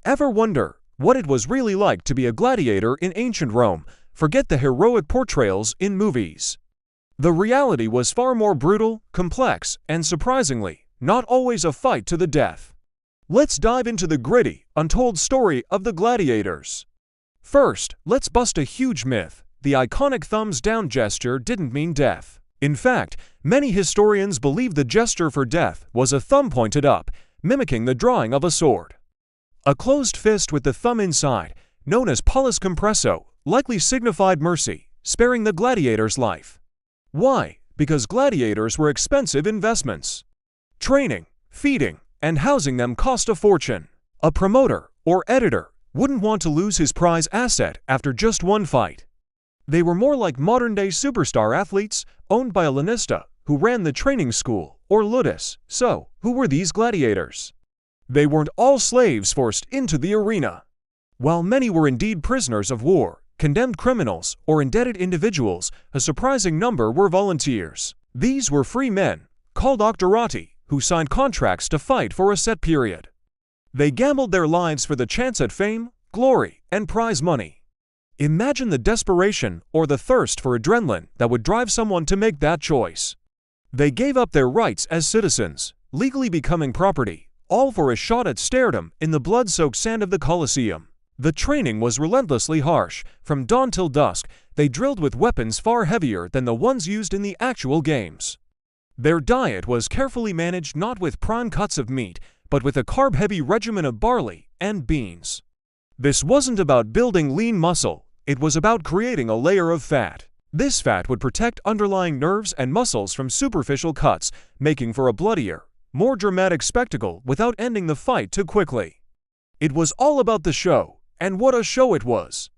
Ever wonder what it was really like to be a gladiator in ancient Rome? Forget the heroic portrayals in movies. The reality was far more brutal, complex, and surprisingly, not always a fight to the death. Let's dive into the gritty, untold story of the gladiators. First, let's bust a huge myth. The iconic thumbs down gesture didn't mean death. In fact, many historians believe the gesture for death was a thumb pointed up, mimicking the drawing of a sword. A closed fist with the thumb inside, known as pollice compresso, likely signified mercy, sparing the gladiator's life. Why? Because gladiators were expensive investments. Training, feeding, and housing them cost a fortune. A promoter or editor wouldn't want to lose his prize asset after just one fight. They were more like modern-day superstar athletes owned by a lanista who ran the training school, or ludus. So, who were these gladiators? They weren't all slaves forced into the arena. While many were indeed prisoners of war, condemned criminals, or indebted individuals, a surprising number were volunteers. These were free men, called octorati, who signed contracts to fight for a set period. They gambled their lives for the chance at fame, glory, and prize money. Imagine the desperation or the thirst for adrenaline that would drive someone to make that choice. They gave up their rights as citizens, legally becoming property, all for a shot at stardom in the blood-soaked sand of the Colosseum. The training was relentlessly harsh. From dawn till dusk, they drilled with weapons far heavier than the ones used in the actual games. Their diet was carefully managed, not with prime cuts of meat, but with a carb-heavy regimen of barley and beans. This wasn't about building lean muscle. It was about creating a layer of fat. This fat would protect underlying nerves and muscles from superficial cuts, making for a bloodier, more dramatic spectacle without ending the fight too quickly. It was all about the show, and what a show it was!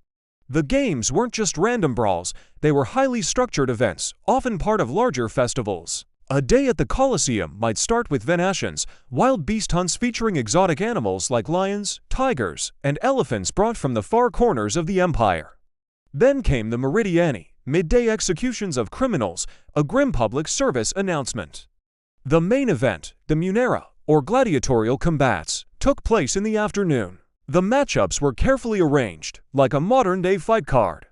The games weren't just random brawls, they were highly structured events, often part of larger festivals. A day at the Colosseum might start with venations, wild beast hunts featuring exotic animals like lions, tigers, and elephants brought from the far corners of the empire. Then came the meridiani, midday executions of criminals, a grim public service announcement. The main event, the munera, or gladiatorial combats, took place in the afternoon. The matchups were carefully arranged, like a modern-day fight card.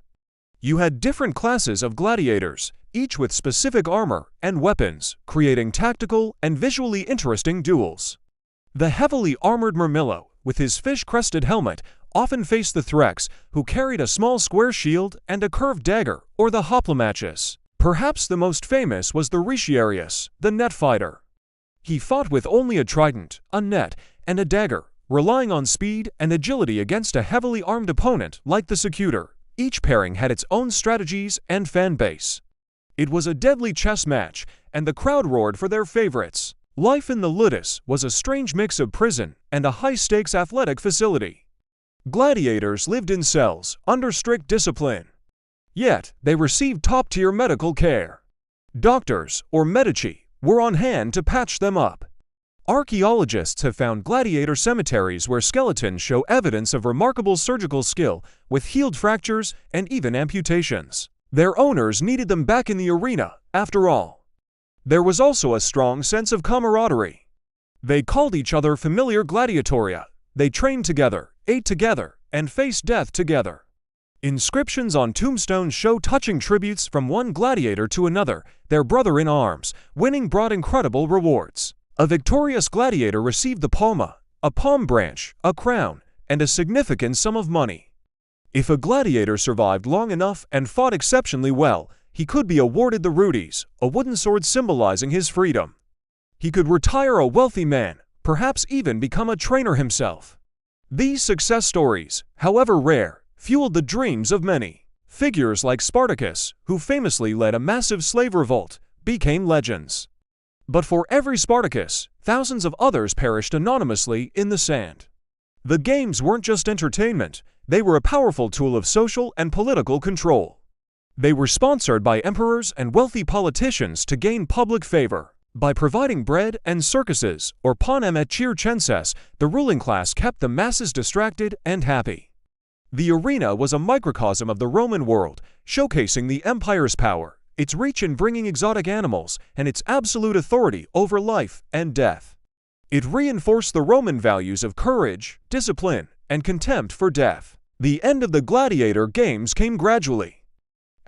You had different classes of gladiators, each with specific armor and weapons, creating tactical and visually interesting duels. The heavily armored Murmillo, with his fish-crested helmet, often faced the Threx, who carried a small square shield and a curved dagger, or the Hoplomachus. Perhaps the most famous was the Retiarius, the net fighter. He fought with only a trident, a net, and a dagger, relying on speed and agility against a heavily armed opponent like the Secutor. Each pairing had its own strategies and fan base. It was a deadly chess match, and the crowd roared for their favorites. Life in the ludus was a strange mix of prison and a high-stakes athletic facility. Gladiators lived in cells, under strict discipline. Yet, they received top-tier medical care. Doctors, or medici, were on hand to patch them up. Archaeologists have found gladiator cemeteries where skeletons show evidence of remarkable surgical skill, with healed fractures and even amputations. Their owners needed them back in the arena, after all. There was also a strong sense of camaraderie. They called each other familiar gladiatoria. They trained together, ate together, and faced death together. Inscriptions on tombstones show touching tributes from one gladiator to another, their brother in arms. Winning brought incredible rewards. A victorious gladiator received the palma, a palm branch, a crown, and a significant sum of money. If a gladiator survived long enough and fought exceptionally well, he could be awarded the rudes, a wooden sword symbolizing his freedom. He could retire a wealthy man, perhaps even become a trainer himself. These success stories, however rare, fueled the dreams of many. Figures like Spartacus, who famously led a massive slave revolt, became legends. But for every Spartacus, thousands of others perished anonymously in the sand. The games weren't just entertainment, they were a powerful tool of social and political control. They were sponsored by emperors and wealthy politicians to gain public favor. By providing bread and circuses, or panem et circenses, the ruling class kept the masses distracted and happy. The arena was a microcosm of the Roman world, showcasing the empire's power, its reach in bringing exotic animals, and its absolute authority over life and death. It reinforced the Roman values of courage, discipline, and contempt for death. The end of the gladiator games came gradually.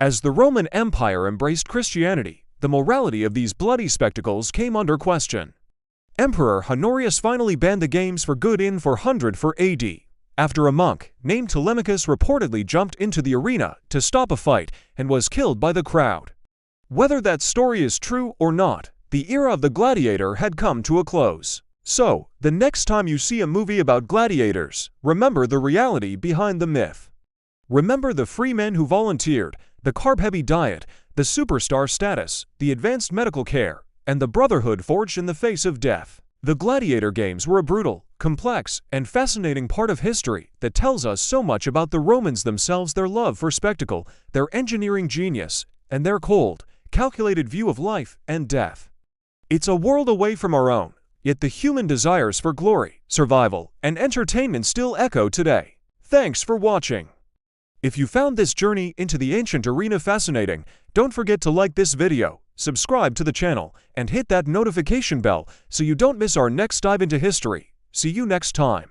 As the Roman Empire embraced Christianity, the morality of these bloody spectacles came under question. Emperor Honorius finally banned the games for good in 404 AD, after a monk named Telemachus reportedly jumped into the arena to stop a fight and was killed by the crowd. Whether that story is true or not, the era of the gladiator had come to a close. So, the next time you see a movie about gladiators, remember the reality behind the myth. Remember the free men who volunteered, the carb-heavy diet, the superstar status, the advanced medical care, and the brotherhood forged in the face of death. The gladiator games were a brutal, complex, and fascinating part of history that tells us so much about the Romans themselves, their love for spectacle, their engineering genius, and their cold, calculated view of life and death. It's a world away from our own, yet the human desires for glory, survival, and entertainment still echo today. Thanks for watching. If you found this journey into the ancient arena fascinating, don't forget to like this video, subscribe to the channel, and hit that notification bell so you don't miss our next dive into history. See you next time.